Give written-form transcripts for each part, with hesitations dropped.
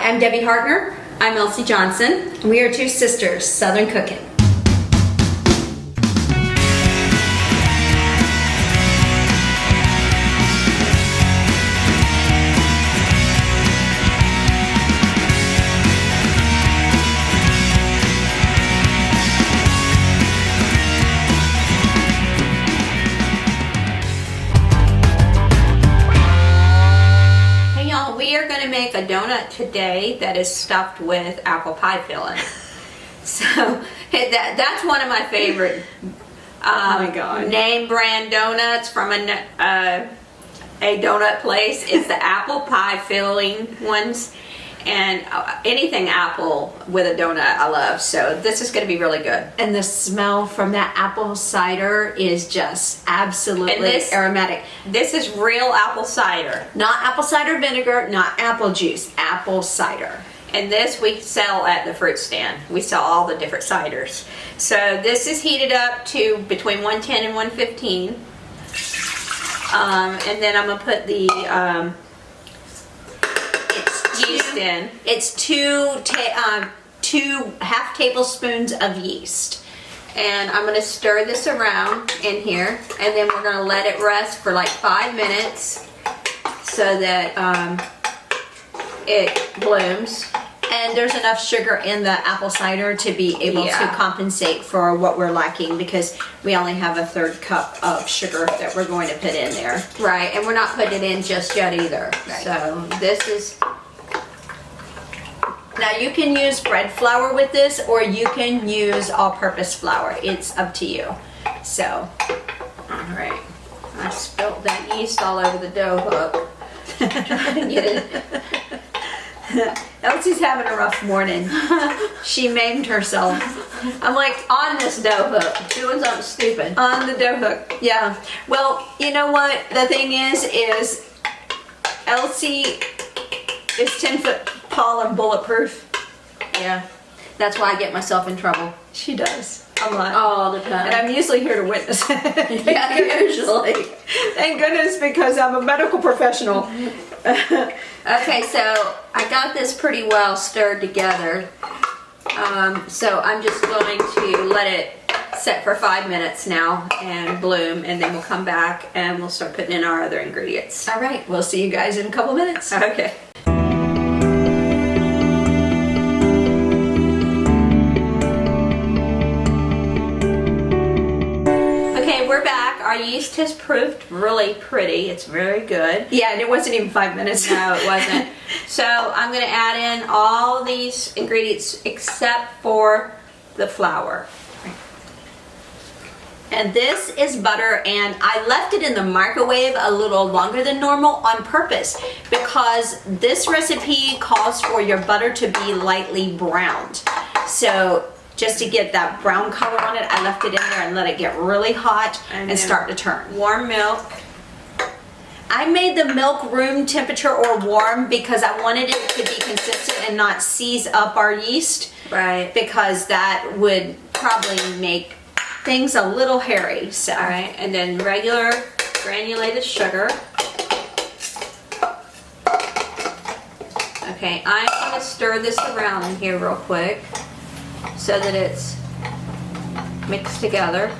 I'm Debbie Hartner. I'm Elsie Johnson. We are two sisters, Southern Cooking. We are going to make a donut today that is stuffed with apple pie filling. So that's one of my favorite name brand donuts from a donut place. Is the apple pie filling ones, and anything apple with a donut I love. So this is going to be really good. And the smell from that apple cider is just absolutely aromatic. This is real apple cider. Not apple cider vinegar, not apple juice, apple cider. And this we sell at the fruit stand. We sell all the different ciders. So this is heated up to between 110 and 115. And then I'm going to put the yeast in. It's two half tablespoons of yeast. And I'm going to stir this around in here, and then we're going to let it rest for like 5 minutes so that it blooms. And there's enough sugar in the apple cider to be able to compensate for what we're lacking, because we only have a 1/3 cup of sugar that we're going to put in there. Right, and we're not putting it in just yet either. Right. So this is... Now you can use bread flour with this, or you can use all-purpose flour. It's up to you. So, all right. I spilled that yeast all over the dough hook. Trying to get it. Elsie's having a rough morning. She maimed herself. I'm like on this dough hook, doing something stupid. On the dough hook, yeah. Well, you know what? The thing is Elsie is 10-foot tall and bulletproof. Yeah. That's why I get myself in trouble. She does. A lot. All the time. And I'm usually here to witness it. Yeah, usually. Thank goodness, because I'm a medical professional. Okay, so I got this pretty well stirred together. So I'm just going to let it set for 5 minutes now and bloom, and then we'll come back and we'll start putting in our other ingredients. All right, we'll see you guys in a couple minutes. Okay. We're back. Our yeast has proved really pretty. It's very good. Yeah, and it wasn't even 5 minutes. No, it wasn't. So I'm going to add in all these ingredients except for the flour. And this is butter, and I left it in the microwave a little longer than normal on purpose, because this recipe calls for your butter to be lightly browned. So just to get that brown color on it, I left it in there and let it get really hot and start to turn. Warm milk. I made the milk room temperature or warm because I wanted it to be consistent and not seize up our yeast. Right. Because that would probably make things a little hairy. So. All right, and then regular granulated sugar. Okay, I'm going to stir this around in here real quick so that it's mixed together.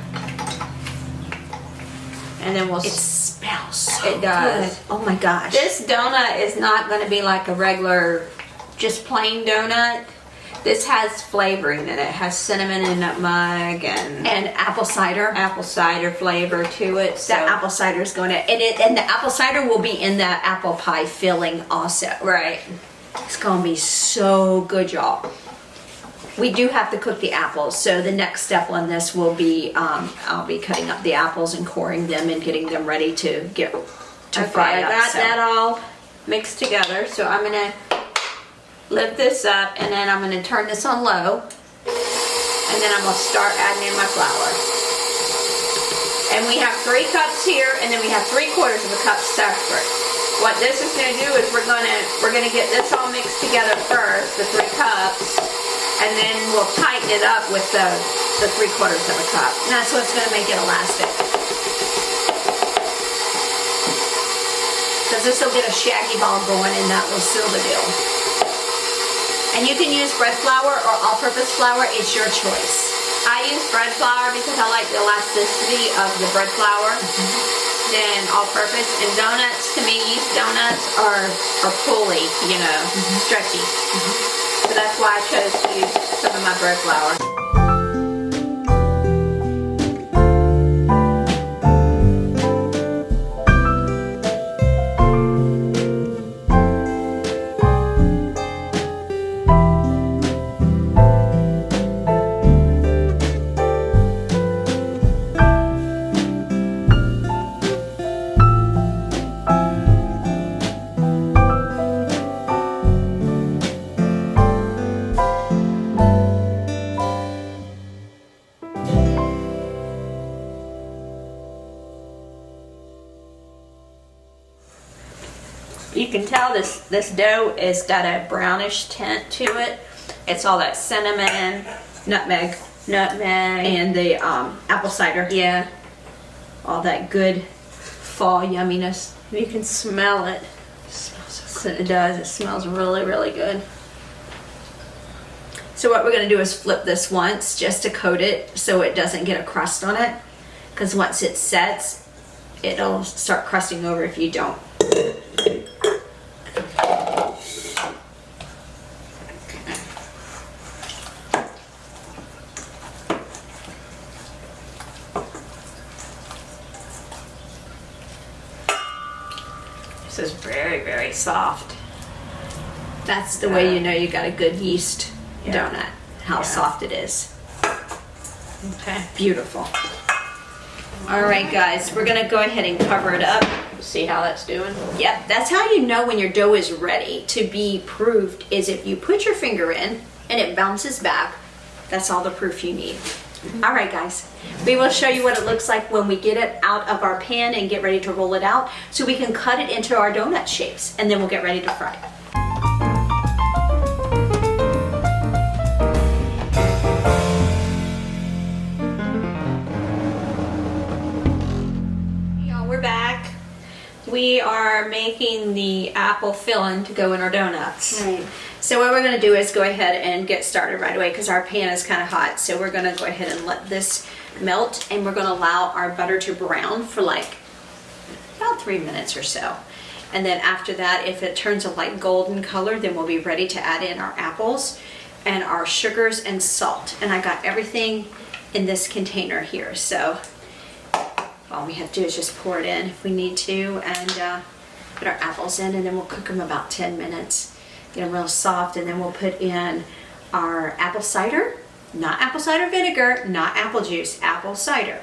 And then we'll... It smells so It does. good. Oh my gosh. This donut is not going to be like a regular, just plain donut. This has flavoring in it. It has cinnamon and nutmeg and apple cider. Apple cider flavor to it. So. The apple cider is going to... And the apple cider will be in the apple pie filling also. Right. It's going to be so good, y'all. We do have to cook the apples, so the next step on this will be I'll be cutting up the apples and coring them and getting them ready to fry up. I got that all mixed together, so I'm going to lift this up, and then I'm going to turn this on low, and then I'm going to start adding in my flour. And we have 3 cups here, and then we have 3/4 of a cup separate. What this is going to do is we're going to get this all mixed together first, the 3 cups. And then we'll tighten it up with the 3/4 of a cup. And that's what's going to make it elastic. Because this will get a shaggy ball going, and that will seal the deal. And you can use bread flour or all-purpose flour, it's your choice. I use bread flour because I like the elasticity of the bread flour than all-purpose. And donuts, to me, yeast donuts are pulley, you know, stretchy. So that's why I chose to use some of my bread flour. You can tell this dough has got a brownish tint to it. It's all that cinnamon, nutmeg, and the apple cider. Yeah. All that good fall yumminess. You can smell it. It smells so good. It does. It smells really, really good. So what we're going to do is flip this once just to coat it so it doesn't get a crust on it. Because once it sets, it'll start crusting over if you don't. This is very, very soft. That's the way you know you got a good yeast donut, how soft it is. Okay. Beautiful. All right, guys, we're gonna go ahead and cover it up. See how that's doing? Yep, that's how you know when your dough is ready to be proofed, is if you put your finger in and it bounces back. That's all the proof you need. All right, guys, we will show you what it looks like when we get it out of our pan and get ready to roll it out so we can cut it into our donut shapes, and then we'll get ready to fry it. We're back. We are making the apple filling to go in our donuts. Right. So what we're going to do is go ahead and get started right away because our pan is kind of hot. So we're going to go ahead and let this melt, and we're going to allow our butter to brown for like about 3 minutes or so. And then after that, if it turns a light golden color, then we'll be ready to add in our apples and our sugars and salt. And I got everything in this container here. So all we have to do is just pour it in if we need to, and put our apples in, and then we'll cook them about 10 minutes. Get them real soft, and then we'll put in our apple cider, not apple cider vinegar, not apple juice, apple cider.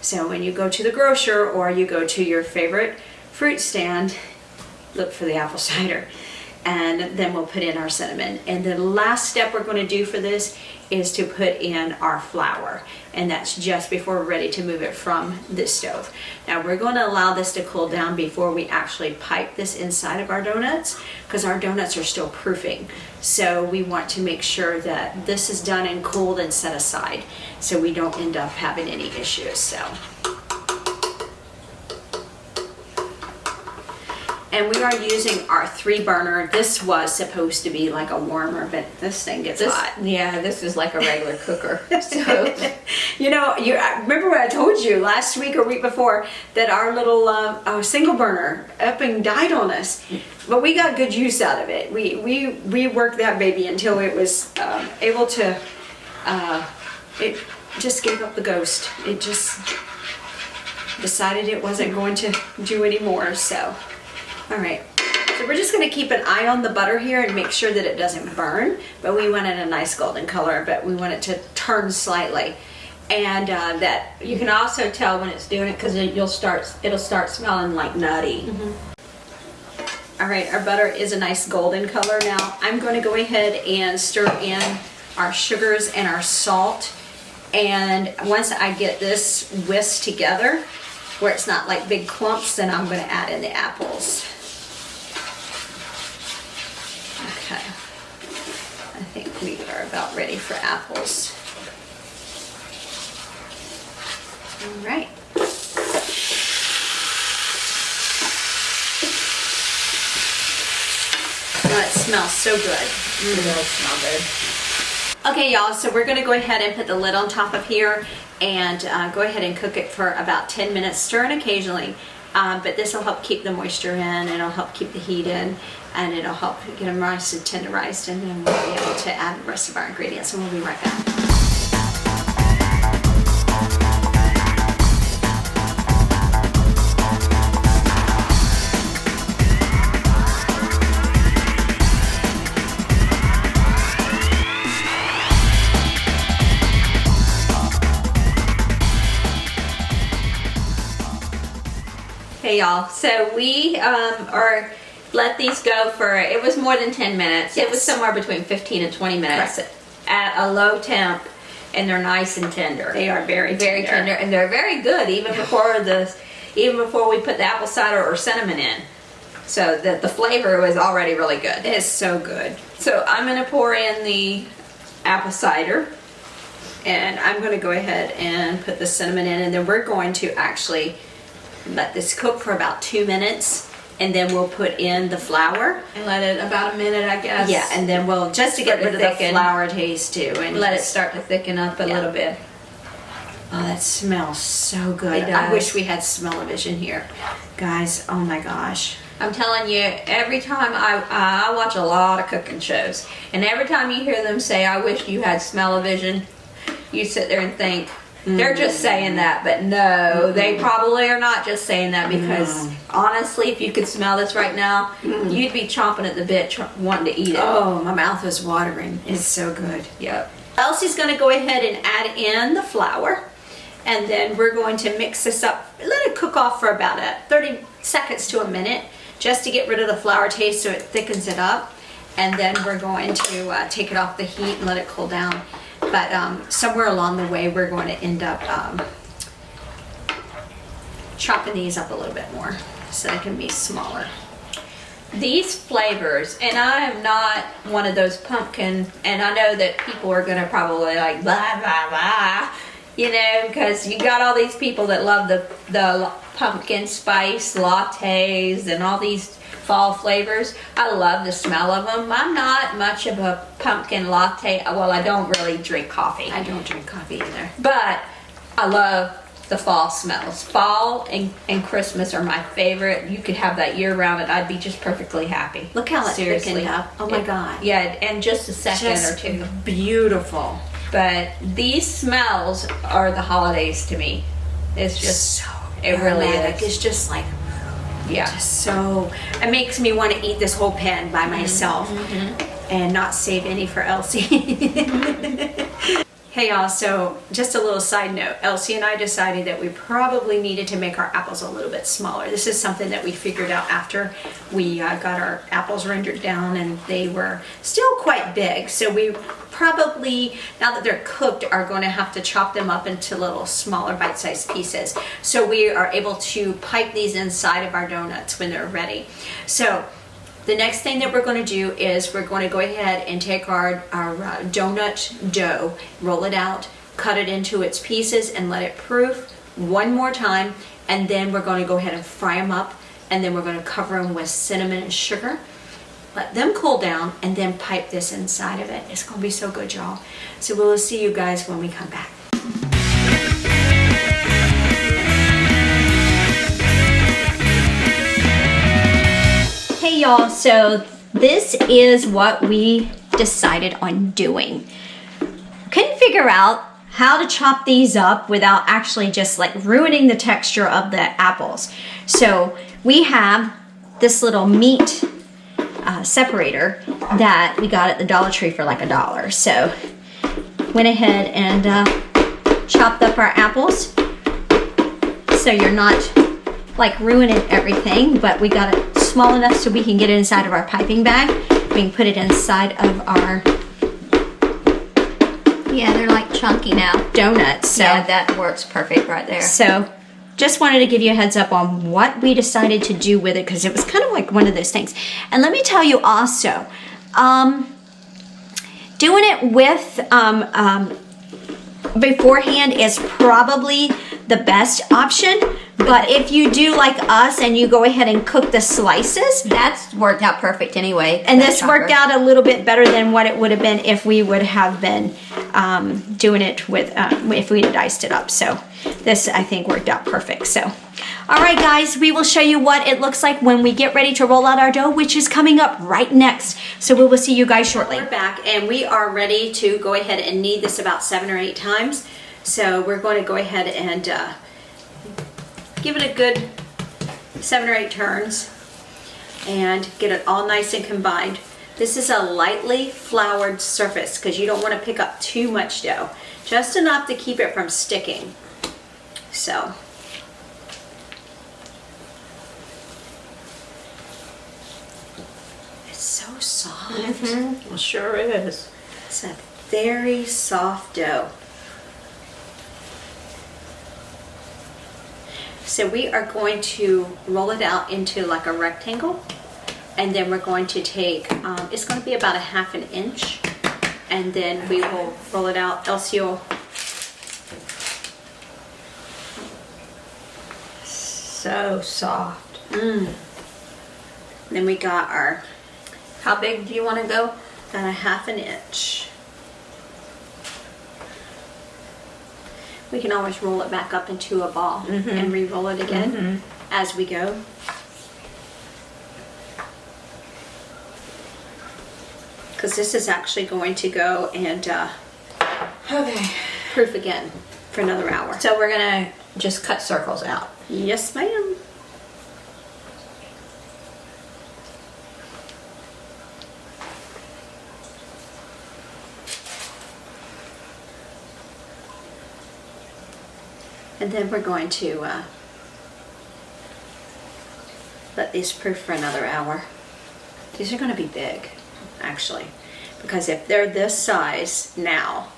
So when you go to the grocer or you go to your favorite fruit stand, look for the apple cider. And then we'll put in our cinnamon. And the last step we're going to do for this is to put in our flour. And that's just before we're ready to move it from the stove. Now we're going to allow this to cool down before we actually pipe this inside of our donuts, because our donuts are still proofing. So we want to make sure that this is done and cooled and set aside so we don't end up having any issues. So. And we are using our 3-burner. This was supposed to be like a warmer, but this thing gets hot. Yeah, this is like a regular cooker. So, you know, I remember what I told you last week or week before that our little single burner up and died on us, but we got good use out of it. We worked that baby until it was able to. It just gave up the ghost. It just decided it wasn't going to do anymore. So. All right, so we're just going to keep an eye on the butter here and make sure that it doesn't burn, but we want it a nice golden color, but we want it to turn slightly. And that you can also tell when it's doing it because it'll start smelling like nutty. All right, our butter is a nice golden color. Now I'm going to go ahead and stir in our sugars and our salt. And once I get this whisked together, where it's not like big clumps, then I'm going to add in the apples. Okay, I think we are about ready for apples. All right. Now it smells so good. It does smell good. Okay, y'all, so we're gonna go ahead and put the lid on top of here and go ahead and cook it for about 10 minutes, stirring occasionally. But this will help keep the moisture in, it'll help keep the heat in, and it'll help get them nice and tenderized, and then we'll be able to add the rest of our ingredients, and we'll be right back. Hey y'all, so we let these go for, it was more than 10 minutes. Yes. It was somewhere between 15 and 20 minutes. Correct. At a low temp, and they're nice and tender. They are very tender, and they're very good even before we put the apple cider or cinnamon in. So the flavor was already really good. It is so good. So I'm gonna pour in the apple cider. And I'm gonna go ahead and put the cinnamon in, and then we're going to actually let this cook for about 2 minutes, and then we'll put in the flour. And let it about a minute, I guess. Yeah, and then we'll, just to get rid of the thicken. flour taste too. And Let it start to thicken up a little bit. Oh, that smells so good. It does. I wish we had smell-o-vision here. Guys, oh my gosh. I'm telling you, every time I watch a lot of cooking shows, and every time you hear them say, I wish you had smell-o-vision, you sit there and think, they're just saying that, but no, they probably are not just saying that, because honestly, if you could smell this right now, you'd be chomping at the bit wanting to eat it. Oh, my mouth is watering. It's so good. Yep. Elsie's going to go ahead and add in the flour, and then we're going to mix this up. Let it cook off for about 30 seconds to a minute, just to get rid of the flour taste so it thickens it up. And then we're going to take it off the heat and let it cool down. But somewhere along the way, we're going to end up chopping these up a little bit more so they can be smaller. These flavors, and I am not one of those pumpkin, and I know that people are going to probably like blah, blah, blah, you know, because you got all these people that love the pumpkin spice lattes and all these fall flavors. I love the smell of them. I'm not much of a pumpkin latte. Well, I don't really drink coffee. I don't drink coffee either. But I love the fall smells. Fall and Christmas are my favorite. You could have that year round and I'd be just perfectly happy. Look how it Seriously. thickened up. Oh my God. Yeah, and just a second or two. Beautiful. But these smells are the holidays to me. It's just, So it really aromatic. is. It's just like, Yeah. so, it makes me want to eat this whole pan by myself and not save any for Elsie. Hey y'all, so just a little side note, Elsie and I decided that we probably needed to make our apples a little bit smaller. This is something that we figured out after we got our apples rendered down, and they were still quite big. So we probably, now that they're cooked, are going to have to chop them up into little smaller bite-sized pieces. So we are able to pipe these inside of our donuts when they're ready. So the next thing that we're going to do is we're going to go ahead and take our donut dough, roll it out, cut it into its pieces, and let it proof one more time. And then we're going to go ahead and fry them up, and then we're going to cover them with cinnamon and sugar. Let them cool down, and then pipe this inside of it. It's going to be so good, y'all. So we'll see you guys when we come back. Hey y'all, so this is what we decided on doing. Couldn't figure out how to chop these up without actually just like ruining the texture of the apples. So we have this little meat separator that we got at the Dollar Tree for like $1. So went ahead and chopped up our apples so you're not like ruining everything, but we got it small enough so we can get it inside of our piping bag. We can put it inside of our, Yeah, they're like chunky now. donuts. So, Yeah, that works perfect right there. so just wanted to give you a heads up on what we decided to do with it, because it was kind of like one of those things. And let me tell you also, doing it with beforehand is probably the best option. But if you do like us and you go ahead and cook the slices, That's worked out perfect anyway. and this worked out a little bit better than what it would have been if we would have been doing it with, if we'd diced it up. So this, I think, worked out perfect. So, all right, guys, we will show you what it looks like when we get ready to roll out our dough, which is coming up right next. So we will see you guys shortly. We're back, and we are ready to go ahead and knead this about 7 or 8 times. So we're going to go ahead and give it a good 7 or 8 turns and get it all nice and combined. This is a lightly floured surface because you don't want to pick up too much dough, just enough to keep it from sticking. So it's so soft. It sure is. It's a very soft dough. So we are going to roll it out into like a rectangle, and then we're going to take, it's going to be about a 1/2 inch, and then we will roll it out. Else you'll, So soft. Then we got our, How big do you want to go? about a 1/2 inch. We can always roll it back up into a ball and re-roll it again as we go. Because this is actually going to go and Okay. proof again for another hour. So we're gonna just cut circles out. Yes, ma'am. And then we're going to let these proof for another hour. These are going to be big, actually, because if they're this size now,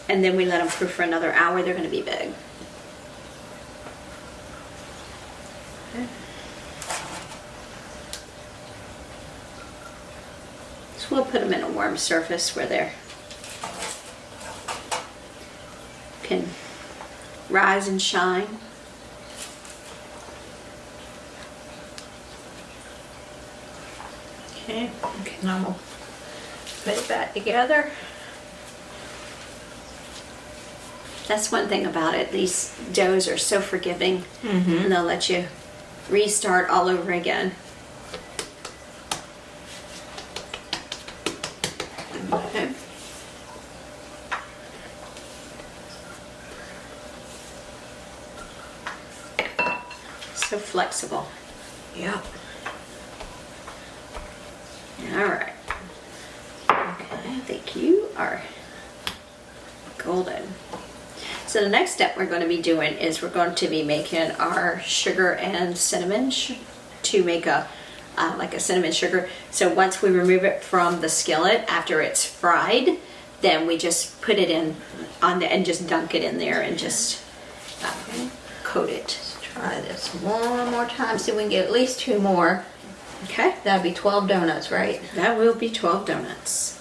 and then we let them proof for another hour, they're going to be big. Okay. So we'll put them in a warm surface where they can rise and shine. Okay. Now we'll put it back together. That's one thing about it. These doughs are so forgiving, and they'll let you restart all over again. Okay. So flexible. Yeah. All right. Okay, I think you are golden. So the next step we're going to be doing is we're going to be making our sugar and cinnamon to make a like a cinnamon sugar. So once we remove it from the skillet after it's fried, then we just put it in on the and just dunk it in there and just coat it. Let's try this one more time. See if we can get at least 2 more. Okay, That'd be 12 donuts, right? that will be 12 donuts.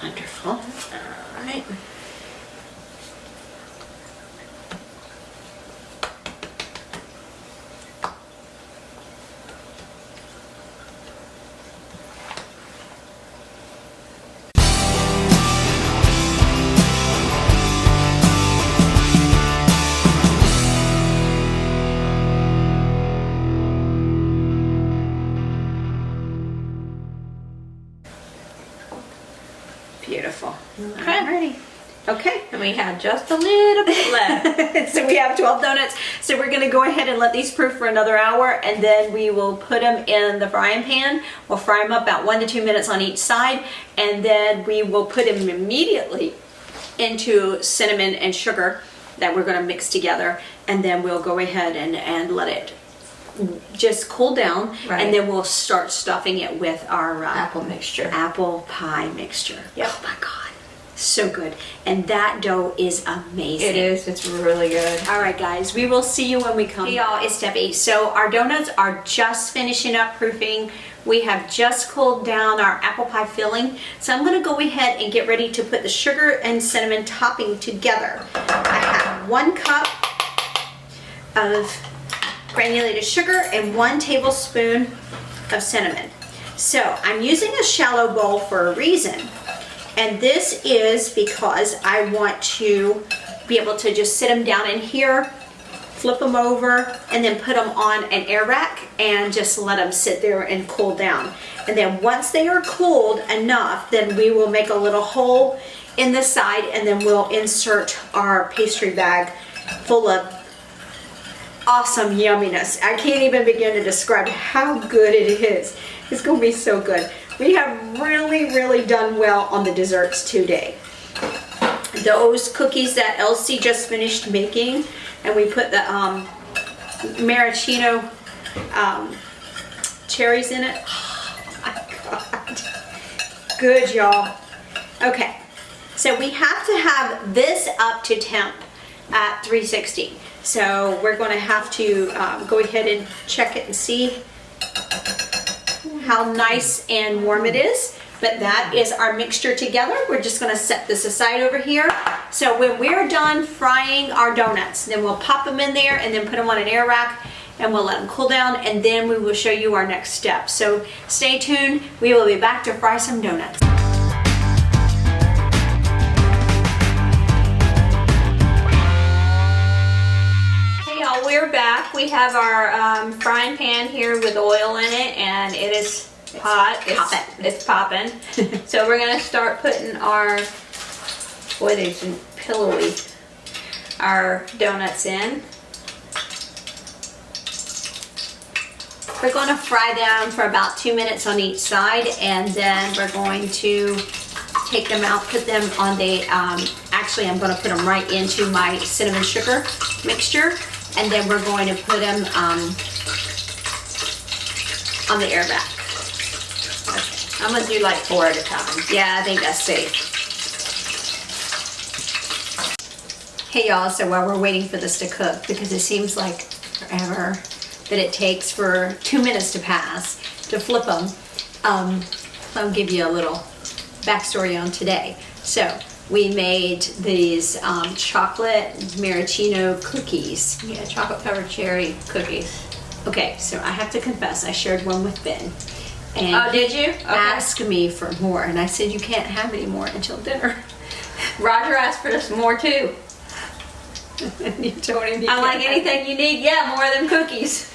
Wonderful. All right. Beautiful. Okay. Alrighty. Okay. And we have just a little bit left. So we have 12 donuts. So we're going to go ahead and let these proof for another hour, and then we will put them in the frying pan. We'll fry them up about 1 to 2 minutes on each side, and then we will put them immediately into cinnamon and sugar that we're going to mix together, and then we'll go ahead and let it just cool down, Right. and then we'll start stuffing it with our Apple mixture. apple pie mixture. Yep. Oh my God, So good. And that dough is amazing. It is. It's really good. All right, guys, we will see you when we come. Hey, y'all, it's Debbie. So our donuts are just finishing up proofing. We have just cooled down our apple pie filling. So I'm gonna go ahead and get ready to put the sugar and cinnamon topping together. I have 1 cup of granulated sugar and 1 tablespoon of cinnamon. So I'm using a shallow bowl for a reason. And this is because I want to be able to just sit them down in here, flip them over, and then put them on an air rack and just let them sit there and cool down. And then once they are cooled enough, then we will make a little hole in the side, and then we'll insert our pastry bag full of awesome yumminess. I can't even begin to describe how good it is. It's gonna be so good. We have really done well on the desserts today. Those cookies that Elsie just finished making, and we put the maraschino cherries in it. Oh my God. Good, y'all. Okay, so we have to have this up to temp at 360. So we're going to have to go ahead and check it and see how nice and warm it is. But that is our mixture together. We're just going to set this aside over here. So when we're done frying our donuts, then we'll pop them in there and then put them on an air rack, and we'll let them cool down, and then we will show you our next step. So stay tuned. We will be back to fry some donuts. We're back. We have our frying pan here with oil in it, and it is hot. It's popping. So we're gonna start putting our, boy, they're pillowy, our donuts in. We're going to fry them for about 2 minutes on each side, and then we're going to take them out, put them on the, actually I'm going to put them right into my cinnamon sugar mixture. And then we're going to put them on the air rack. Okay. I'm going to do like 4 at a time. Yeah, I think that's safe. Hey y'all, so while we're waiting for this to cook, because it seems like forever that it takes for 2 minutes to pass to flip them, I'll give you a little backstory on today. So we made these chocolate maraschino cookies. Yeah, chocolate covered cherry cookies. Okay, so I have to confess, I shared one with Ben. And oh, did you? Okay. Asked me for more, and I said you can't have any more until dinner. Roger asked for some more too. And you told him I'm like, anything you need, yeah, more of them cookies.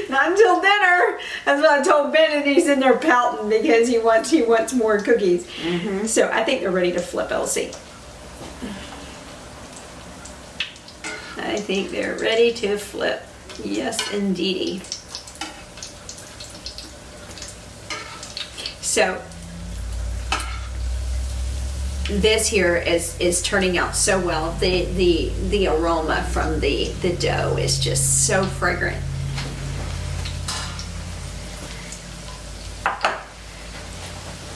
Not until dinner. That's what I told Ben, and he's in there pouting because he wants more cookies. Mm-hmm. So I think they're ready to flip, Elsie. I think they're ready to flip. Yes, indeedy. So this here is turning out so well. The aroma from the dough is just so fragrant.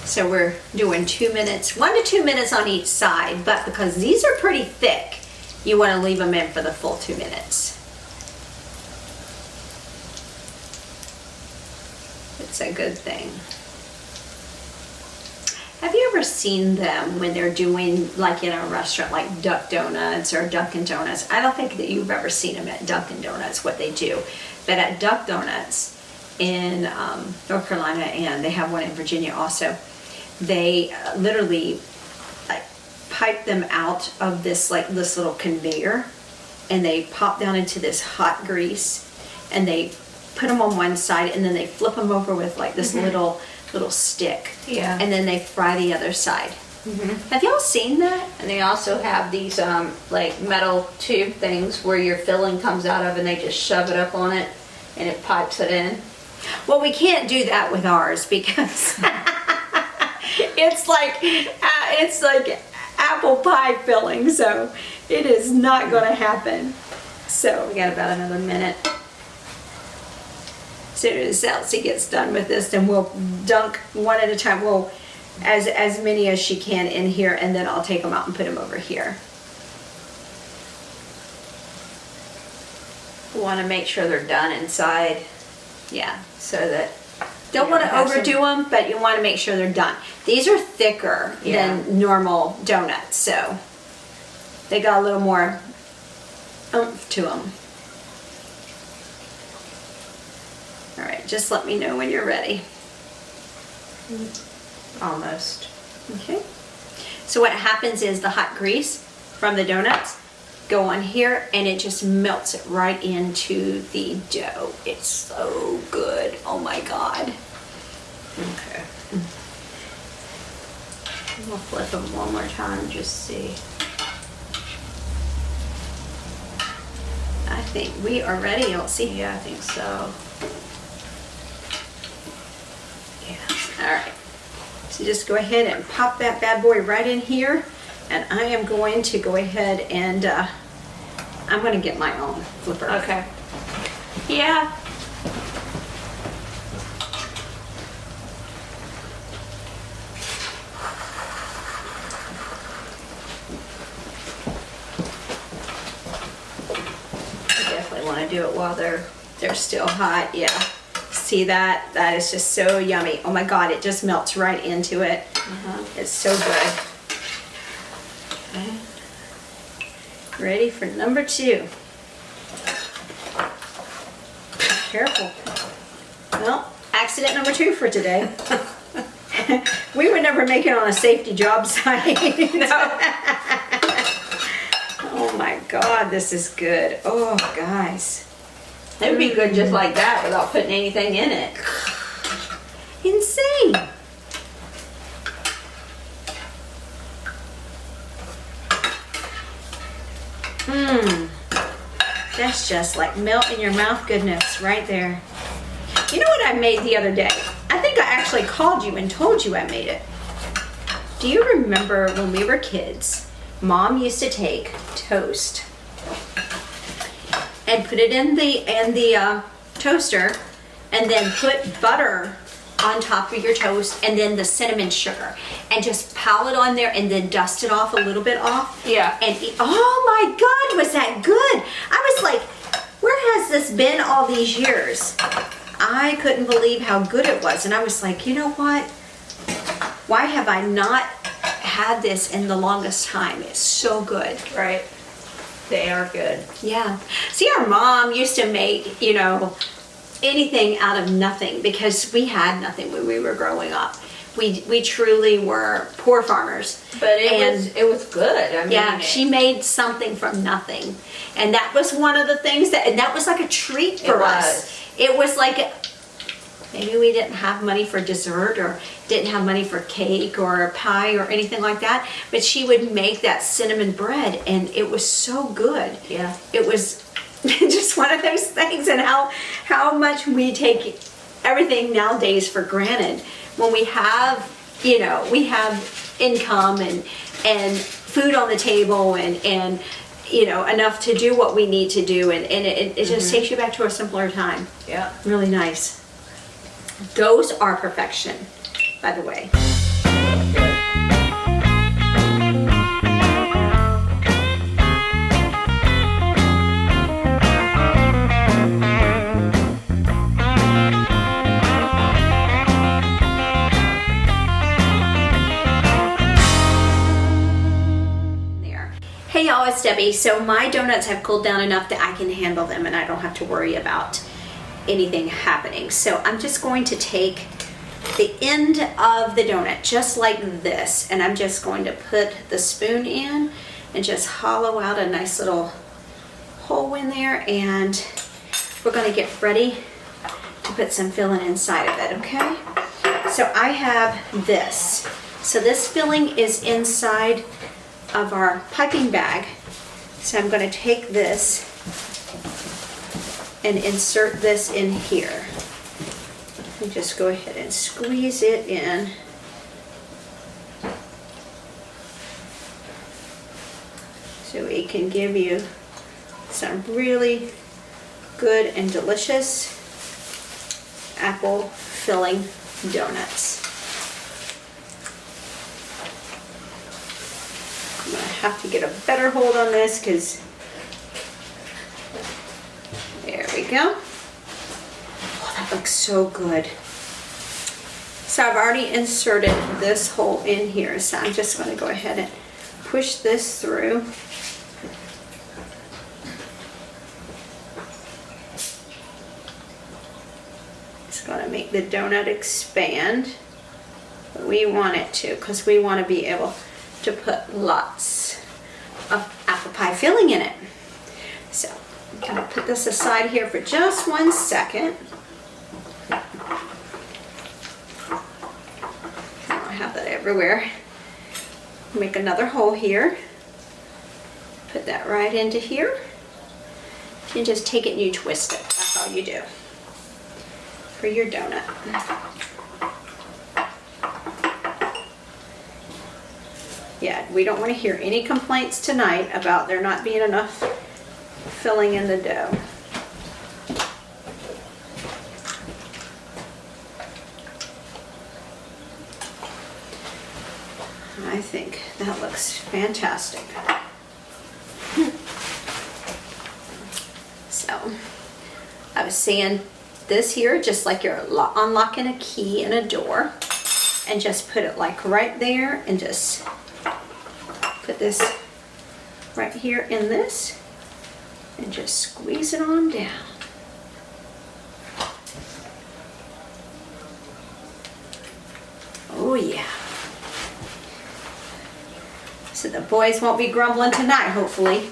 So we're doing 2 minutes, 1 to 2 minutes on each side, but because these are pretty thick, you want to leave them in for the full 2 minutes. It's a good thing. Have you ever seen them when they're doing, like in a restaurant, like Duck Donuts or Dunkin' Donuts? I don't think that you've ever seen them at Dunkin' Donuts, what they do. But at Duck Donuts in North Carolina, and they have one in Virginia also, they literally like pipe them out of this little conveyor, and they pop down into this hot grease, and they put them on one side, and then they flip them over with like this little stick. Yeah. And then they fry the other side. Mm-hmm. Have y'all seen that? And they also have these like metal tube things where your filling comes out of, and they just shove it up on it and it pipes it in. Well, we can't do that with ours because it's like apple pie filling, so it is not going to happen. So we got about another minute. As soon as Elsie gets done with this, then we'll dunk one at a time. We'll as many as she can in here, and then I'll take them out and put them over here. You want to make sure they're done inside. Yeah. So that Don't want to overdo them, but you want to make sure they're done. These are thicker than normal donuts, so they got a little more oomph to them. All right, just let me know when you're ready. almost. Okay. So what happens is the hot grease from the donuts go on here and it just melts it right into the dough. It's so good. Oh my God. Okay. We'll flip them one more time, just see. I think we are ready, Elsie. Yeah, I think so. Yeah. All right. So just go ahead and pop that bad boy right in here. And I am going to go ahead and I'm going to get my own flipper. Okay. Yeah. I definitely want to do it while they're still hot. Yeah. See that? That is just so yummy. Oh my God, it just melts right into it. It's so good. Okay. Ready for number 2. Careful. Well, accident number 2 for today. We would never make it on a safety job site. No. Oh my God, this is good. Oh, guys. It would be good just like that without putting anything in it. Insane. That's just like melt in your mouth goodness right there. You know what I made the other day? I think I actually called you and told you I made it. Do you remember when we were kids, Mom used to take toast and put it in the toaster and then put butter on top of your toast and then the cinnamon sugar and just pile it on there and then dust it off a little bit off. Yeah. And eat. Oh my God, was that good? I was like, where has this been all these years? I couldn't believe how good it was. And I was like, you know what? Why have I not had this in the longest time? It's so good. Right. They are good. Yeah. See, our mom used to make, you know, anything out of nothing because we had nothing when we were growing up. We truly were poor farmers. But it was good. I mean, yeah, she made something from nothing. And that was one of the things that was like a treat for us. It was like, maybe we didn't have money for dessert or didn't have money for cake or pie or anything like that, but she would make that cinnamon bread and it was so good. Yeah. It was just one of those things, and how much we take everything nowadays for granted when we have, you know, we have income and food on the table and you know, enough to do what we need to do, and it just takes you back to a simpler time. Yeah. Really nice. Those are perfection, by the way. Hey y'all, it's Debbie. So my donuts have cooled down enough that I can handle them and I don't have to worry about anything happening. So I'm just going to take the end of the donut just like this, and I'm just going to put the spoon in and just hollow out a nice little hole in there, and we're going to get ready to put some filling inside of it, okay? So I have this. So this filling is inside of our piping bag. So I'm going to take this and insert this in here. And just go ahead and squeeze it in. So it can give you some really good and delicious apple filling donuts. have to get a better hold on this because, there we go. Oh, that looks so good. So I've already inserted this hole in here, so I'm just going to go ahead and push this through. It's going to make the donut expand. But we want it to, because we want to be able to put lots of apple pie filling in it. So I'm going to put this aside here for just 1 second. I have that everywhere. Make another hole here. Put that right into here. You just take it and you twist it. That's all you do for your donut. Yeah, we don't want to hear any complaints tonight about there not being enough filling in the dough. I think that looks fantastic. So, I was saying this here, just like you're unlocking a key in a door, and just put it like right there, and just put this right here in this, and just squeeze it on down. Oh yeah. So the boys won't be grumbling tonight, hopefully.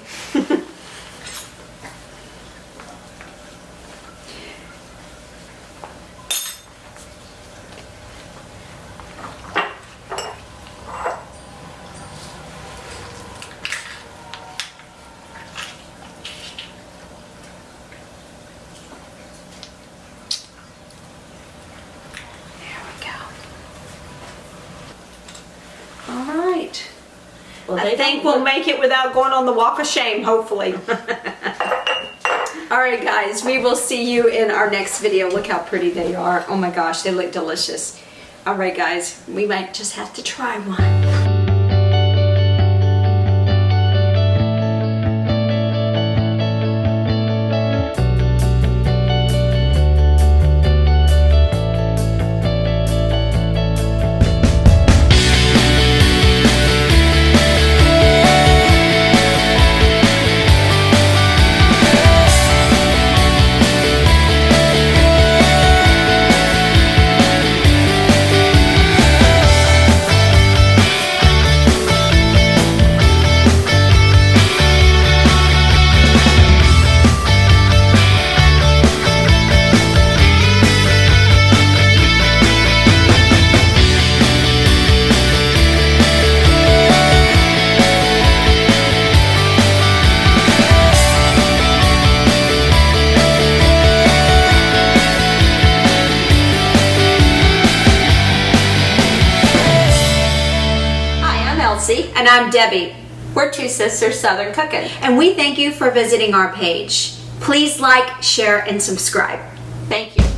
Well, I think we'll make it without going on the walk of shame, hopefully. All right, guys, we will see you in our next video. Look how pretty they are. Oh my gosh, they look delicious. All right, guys, we might just have to try one. And I'm Debbie. We're two sisters Southern cooking. And we thank you for visiting our page. Please like, share, and subscribe. Thank you.